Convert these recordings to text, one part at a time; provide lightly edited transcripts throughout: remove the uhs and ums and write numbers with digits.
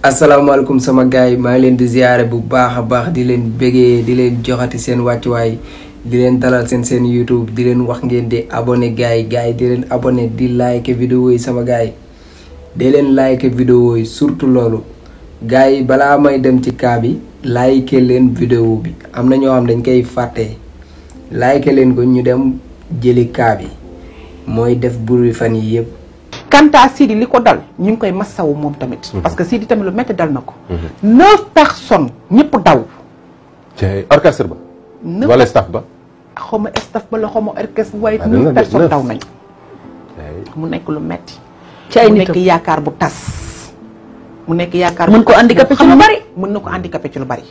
asalaamaaleykum sama gars yi maa ngi leen di ziare bu baax a baax di leen bégee di leen joxati seen wàccuwaay di leen dalal seen YouTube di leen wax ngeen di abonné gars yi di leen abonné di like vidéo yi sama gars yi di leen like vidéo yi surtout loolu gars yi balaa may dem ci kaa bi like leen vidéo bi am na ñoo xam dañ koy fàtte like leen ko ñu dem jëli kaa bi mooy def bruit fan yi yëpp. Kanta Sidi li ko dal ñu ngi koy massawu moom tamit. parce que Sidi tamit lu métti dal na ko. 9 personnes ñëpp daw. ci orchestre ba. wala staff ba. xaw ma staff ba la xaw ma orchestre waaye 9 personnes daw nañu. mu nekk lu métti. ci ay mu nitam nekk yaakaar bu tas. mu nekk yaakaar mën ko handicapé ci lu bari. mën na ko handicapé ci lu bari.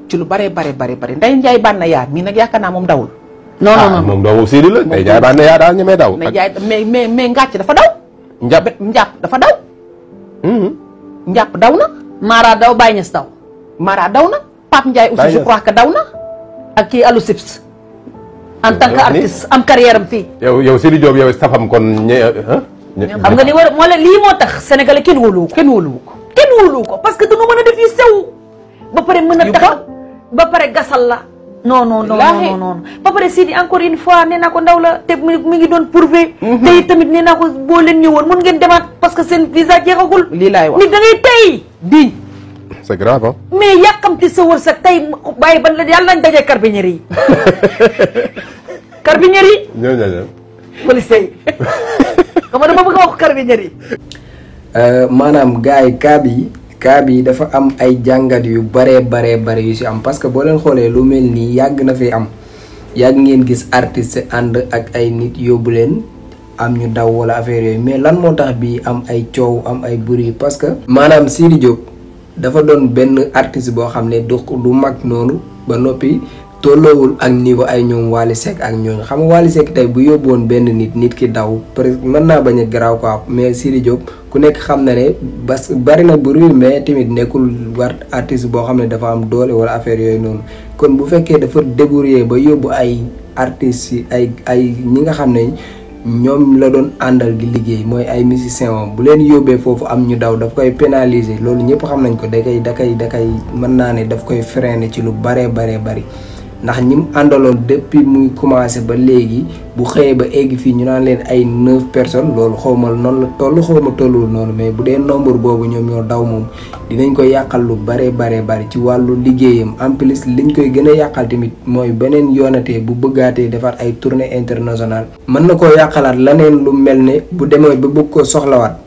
ci lu baree bari Ndeye Ndiaye Banna yaa mii nag yaakaar naa moom dawul. non moom doomu Sidi la. Ndeye Ndiaye Banna yaa daal ñemee daw. Ndeye Ndiaye mais ngàcc dafa daw. njàpp dafa daw. njàpp daw na. Mara daw Baye Niass daw. Mara daw na. Pape Ndiaye aussi je crois que daw na. ak kii Alou Sips. en tant que artiste am carrière am fii. yow Sidi Diop yow safam kon xam nga ni war moo la lii moo tax sénégalais kenn wóoluwu ko. kenn wóoluwu ko. kenn wóoluwu ko parce que dañoo mën a def yu sew. ba pare mën a tax ba pare gasal la. non ba pare Sidi encore une fois nee naa ko ndaw la te mi ngi doon prouver. te tamit nee naa ko boo leen ñëwoon mën ngeen demaat parce que seen visa jeexagul. lii laay wax nit da ngay tey di. c'est grave hein. mais yàkkamti sa wërsëg tey bàyyi ban la yàlla nañ dajee carabinieri yi. carabinieri yi. ñoo. police yi. xam nga dama bëgg a wax carabinieri yi. maanaam gars yi kaa bi dafa am ay jàngat yu bare yu ci am parce que boo leen xoolee lu mel nii yàgg na fi am yàgg ngeen gis artiste ànd ak ay nit yóbbu leen am ñu daw wala affaire yooyu mais lan moo tax bii am ay coow am ay bruit parce que maanaam Sidi Diop dafa doon benn artiste boo xam ne du mag noonu ba noppi tolloowul ak niveau ay ñoom Wally Seck ak ñooñu xam nga Wally Seck tey bu yóbboon benn nit ki daw presque mën naa bañ a garaaw quoi mais Sidi Diop ku nekk xam na ne bas bari na bruit mais tamit nekkul war artiste boo xam ne dafa am doole wala affaire yooyu noonu kon bu fekkee dafa débrouiller ba yóbbu ay artistes yi ay ñi nga xam ne ñoom la doon àndal di liggéey mooy ay musiciens moom bu leen yóbbee foofu am ñu daw daf koy pénaliser loolu ñëpp xam nañ ko da kay mën naa ne daf koy freiner ci lu bari ndax ñi mu àndaloon depuis muy commencé ba léegi bu xëyee ba egg fii ñu naan leen ay 9 personnes loolu xawma noonu la toll xawma tollul noonu mais bu dee nombre boobu ñoom ñoo daw moom dinañ koy yàqal lu bari ci wàllu liggéeyam en plus liñ koy gën a yàqal tamit mooy beneen yoonatee bu bëggaatee defar ay tournée internationale mën na koo yàqalaat leneen lu mel ne bu demee ba bëgg ko soxlawaat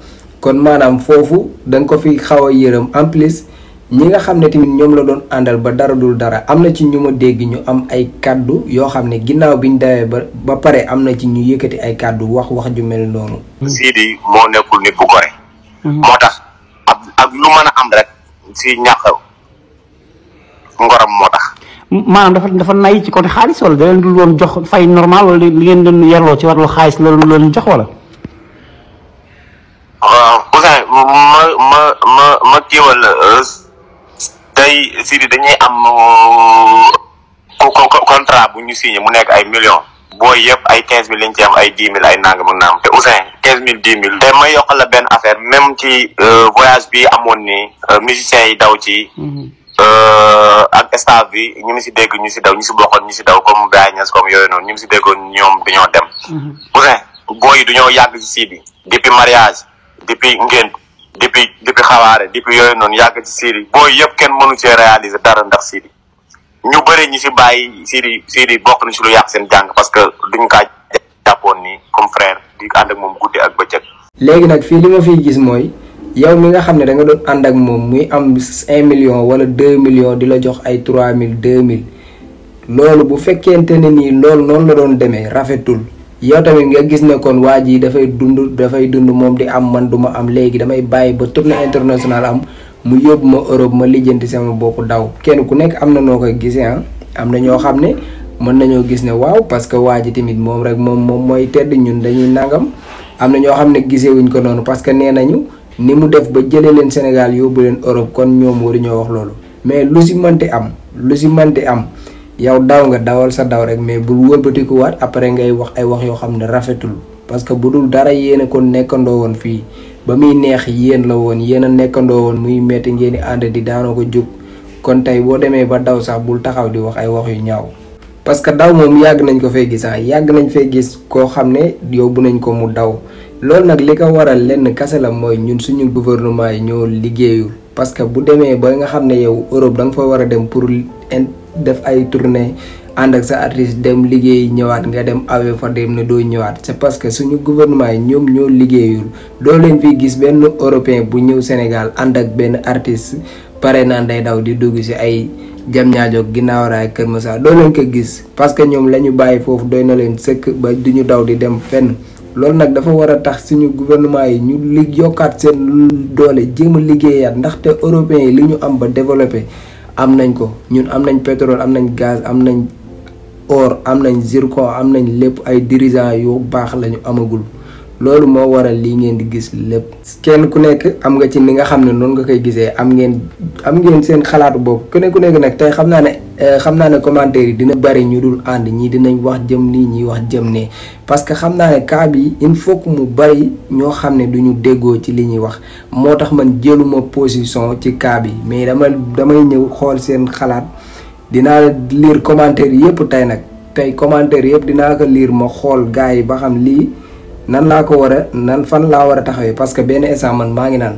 kon maanaam foofu danga ko fi xaw a yërëm en plus ñi nga xam ne tamit ñoom la doon àndal ba dara dul dara am na ci ñu ma dégg ñu am ay kaddu yoo xam ne ginnaaw biñ dawee ba pare am na ci ñu yëkkati ay kaddu wax ju mel noonu. Sidi moo nekkul nit bu gore. moo tax ak lu mën a am rek si ñàkk ngoram moo tax. maanaam dafa nay ci côté xaalis wala da leen dul woon jox fay normal wala li ngeen doon yerloo ci wàllu xaalis loolu leen jox wala. Ousseyn ma kiiwal. tey Sidi dañuy am contrat bu ñu signé mu nekk ay millions booy yëpp ay 15000 lañ ci am ay 10 000 ay nangam ak naam te Ousseyn 15000 10 000. te may yokkal la benn affaire même ci voyage bi amoon ni musiciens yi daw ci. ak staff bi ñu ngi si dégg ñu si daw ñu si bokkoon ñu si daw comme Baye Niass comme yooyu noonu ñu ngi si déggoon ñoom dañoo dem. Ousseyn booy yi dañoo yàgg ci Sidi depuis mariage depuis ngént depuis xawaare depuis yooyu noonu yàgg ci Sidi booy yëpp kenn mënu cee réaliser dara ndax Sidi ñu bëri ñi si bàyyi Sidi bokk na si lu yàq seen jàng parce que duñ kaa jàppoon ni comme frère di ànd ak moom guddi ak bëccëg. léegi nag fii li ma fiy gis mooy yow mi nga xam ne da nga doon ànd ak moom muy am 1 million wala 2 millions di la jox ay 3000 2000 loolu bu fekkente ne nii loolu noonu la doon demee rafetul. yow tamit nga gis ne kon waa ji dafay dund moom di am man duma am léegi damay bàyyi ba tournée internationale am mu yóbbu ma Europe ma lijjanti sama bopp daw kenn ku nekk am na noo koy gisee am na ñoo xam ne mën nañoo gis ne waaw parce que waa ji tamit moom rek moom mooy tedd ñun dañuy nangam am na ñoo xam ne gisewuñ ko noonu parce que nee nañu ni mu def ba jëlee leen Sénégal yóbbu leen Europe kon ñoom waruñoo wax loolu mais lu si mënti am yow daw nga dawal sa daw rek mais bul wëlbatikuwaat après ngay wax ay wax yoo xam ne rafetul parce que bu dul dara yéen a ko nekkandoo woon fii ba muy neex yéen la woon yéen a nekkandoo woon muy metti ngeen di ànd di daanoo ko jóg kon tey boo demee ba daw sax bul taxaw di wax ay wax yu ñaaw. parce que daw moom yàgg nañ ko fee gis yàgg nañ fee gis koo xam ne yóbbu nañ ko mu daw loolu nag li ko waral lenn kase la mooy ñun suñu gouvernement yi ñoo liggéeyul parce que bu demee ba nga xam ne yow Europe da nga fa war a dem pour def ay tournée ànd ak sa artiste dem liggéey ñëwaat nga dem awee fa dem ne doo ñëwaat c'est parce que suñu gouvernement yi ñoom ñoo liggéeyul doo leen fi gis benn européen bu ñëw Sénégal ànd ak benn artiste pare naan day daw di dugg ci ay Diamniadio ginnaaw raay Kër Massar doo leen ko gis parce que ñoom la ñu bàyyi foofu doy na leen sëkk ba duñu daw di dem fenn loolu nag dafa war a tax suñu gouvernement yi ñu yokkaat seen doole jéem a liggéeyaat ndaxte européens yi li ñu am ba développé am nañ ko ñun am nañ pétrole am nañ gaz am nañ or am nañ zircon am nañ lépp ay dirigeants yu baax la ñu amagul loolu moo waral lii ngeen di gis lépp. kenn ku nekk am nga ci ni nga xam ne noonu nga koy gisee am ngeen seen xalaatu boobu ku nekk nag tey xam naa ne commentaire yi dina bari ñu dul ànd ñii dinañ wax jëm nii ñii wax jëm ne parce que xam naa ne cas bi il faut que mu bari ñoo xam ne duñu déggoo ci li ñuy wax moo tax man jëluma position ci cas bi mais damay ñëw xool seen xalaat dinaa lire commentaire yëpp tey commentaire yëpp dinaa ko lire ma xool gars yi ba xam lii nan laa ko war a fan laa war a taxawee parce que benn instant man maa ngi naan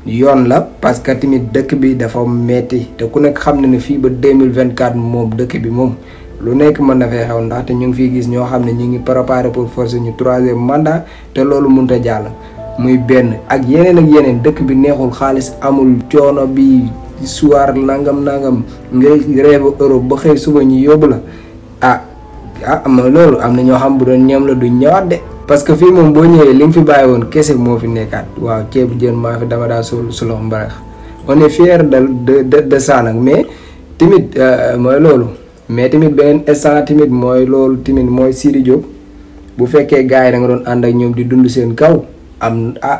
yoon la parce que tamit dëkk bi dafa metti te ku nekk xam ne ne fii ba 2024 moom dëkk bi moom lu nekk mën na fee xew ndaxte ñu ngi fiy gis ñoo xam ne ñu ngi préparé pour forcer ñu 3e mandat te loolu mënut a jàll muy benn ak yeneen dëkk bi neexul xaalis amul coono bi soir nangam nga rêve Europe ba xëy suba ñu yóbbu la am loolu am na ñoo xam bu doon ñoom la duñ ñëwaat de. parce que fii moom boo ñëwee li nga fi bàyyi woon kese moo fi nekkaat waaw ceebu jën maa fi dama daa sulox mbarax on est fier de ça nag mais tamit mooy loolu mais tamit beneen instant tamit mooy loolu tamit mooy Sidy Diop bu fekkee gars yi da nga doon ànd ak ñoom di dund seen kaw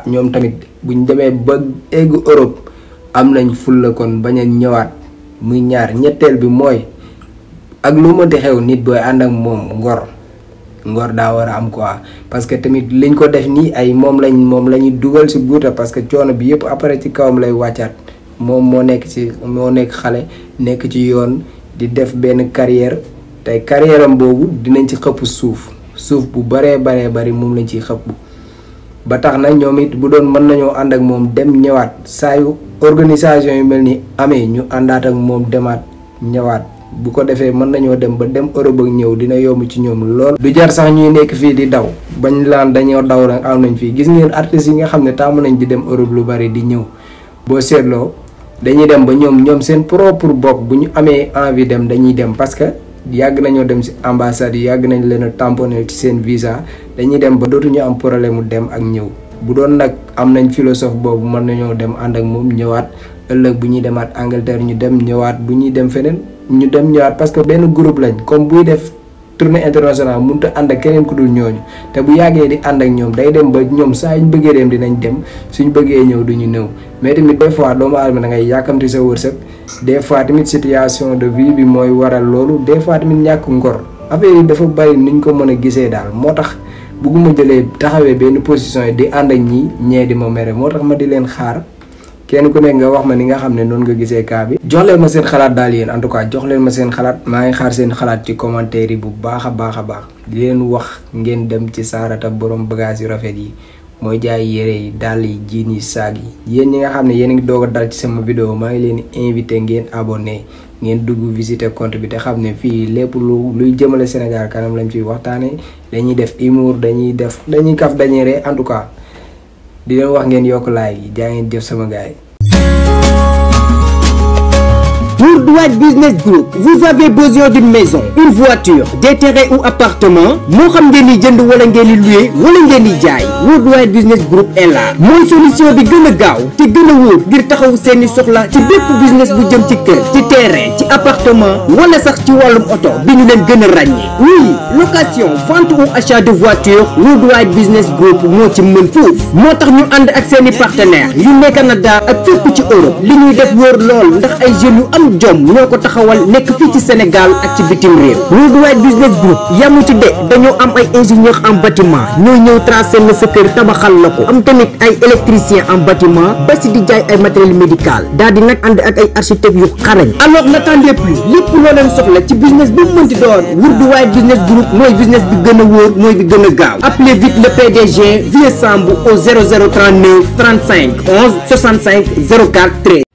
ñoom tamit buñ demee ba egg Europe am nañ fulla kon bañ a ñëwaat muy ñaar ñetteel bi mooy ak lu mënti xew nit booy ànd ak moom ngor daa war a am quoi parce que tamit liñ ko def nii ay moom la ñuy dugal ci guuta parce que coono bi yëpp après ci kawam lay wàccaat moom moo nekk xale nekk ci yoon di def benn carrière tey carrière am boobu dinañ ci xëpp suuf bu baree bari moom lañ ciy xëpp ba tax na ñoom it bu doon mën nañoo ànd ak moom dem ñëwaat saa yu organisation yu mel ni amee ñu àndaat ak moom demaat ñëwaat bu ko defee mën nañoo dem ba dem Europe ak ñëw dina yomb ci ñoom lool. du jar sax ñuy nekk fii di daw bañ laan dañoo daw rek am nañ fii gis ngeen artistes yi nga xam ne tàmm nañ di dem Europe lu bari di ñëw boo seetloo dañuy dem ba ñoom seen propre bopp bu ñu amee envie dem dañuy dem parce que yàgg nañoo dem ci ambassade yi yàgg nañ leen a tamponné ci seen visa dañuy dem ba dootuñu am problème mu dem ak ñëw bu doon nag am nañ philosophe boobu mën nañoo dem ànd ak moom ñëwaat ëllëg bu ñuy demaat Angleterre ñu dem ñëwaat bu ñuy dem feneen ñu dem ñëwaat parce que benn groupe lañ comme buy def tournée internationale mënut a ànd ak keneen ku dul ñooñu te bu yàggee di ànd ak ñoom day dem ba ñoom saa ñu bëggee dem dinañ dem suñ bëggee ñëw duñu ñëw mais tamit des fois doomu aadama da ngay yàkkamti sa wërsëg des fois tamit situation de vie bi mooy waral loolu des fois tamit ñàkk ngor affaire yi dafa bari nuñ ko mën a gisee daal moo tax bugguma jëlee taxawee benn position yi di ànd ak ñee di ma mere moo tax ma di leen xaar kenn ku nekk nga wax ma ni nga xam ne noonu nga gisee cas bi. jox leen ma seen xalaat daal yéen en tout cas jox leen ma seen xalaat maa ngi xaar seen xalaat ci commentaire yi bu baax a baax di leen wax ngeen dem ci Sarata borom bagage yu rafet yi mooy jaay yére yi dàll yi jiin yi saag yi yéen ñi nga xam ne yéen a ngi doog a dal ci sama vidéo maa ngi leen invité ngeen abonné ngeen dugg visiter compte bi te xam ne fii lépp luy jëmale Sénégal kanam lañ fiy waxtaanee dañuy def humour dañuy kaf dañuy ree en tout cas. di leen wax ngeen yokk like yi jaa ngeen jëf sama gaay. Worldwide Business Group, vous avez besoin d'une maison, une voiture, des terrains ou appartements, moo xam ngeen di jënd wala ngeen di louer wala ngeen di jaay. Worldwide Business Group est là mooy solution bi gën a gaaw te gën a wóor ngir taxaw seeni soxla ci bépp business bu jëm ci kër, ci terrain, ci appartement wala sax ci wàllum oto bi ñu leen gën a ràññee. Oui, location, vente ou achat de voiture, Worldwide Business Group moo ci mën foofu. moo tax ñu ànd ak seeni partenaires yu nekk Canada ak fépp ci Europe li ñuy def wóor lool ndax ay jeunes yu am am jom ñoo ko taxawal nekk fii ci Sénégal ak ci bitim réew. Worldwide Business Group yamu ci de dañoo am ay ingénieur en bâtiment ñooy ñëw tracer la sa kër tabaxal la ko am tamit ay électricien en bâtiment ba si di jaay ay matériel médical daal di nag ànd ak ay architecte yu xarañ. alors n'attendez plus lépp loo leen soxla ci business bu mu mënti doon Worldwide Business Group mooy business bi gën a wóor mooy bi gën a gaaw. appelez vite le PDG Vieux Sambou au 0039 35 11 65 04 13.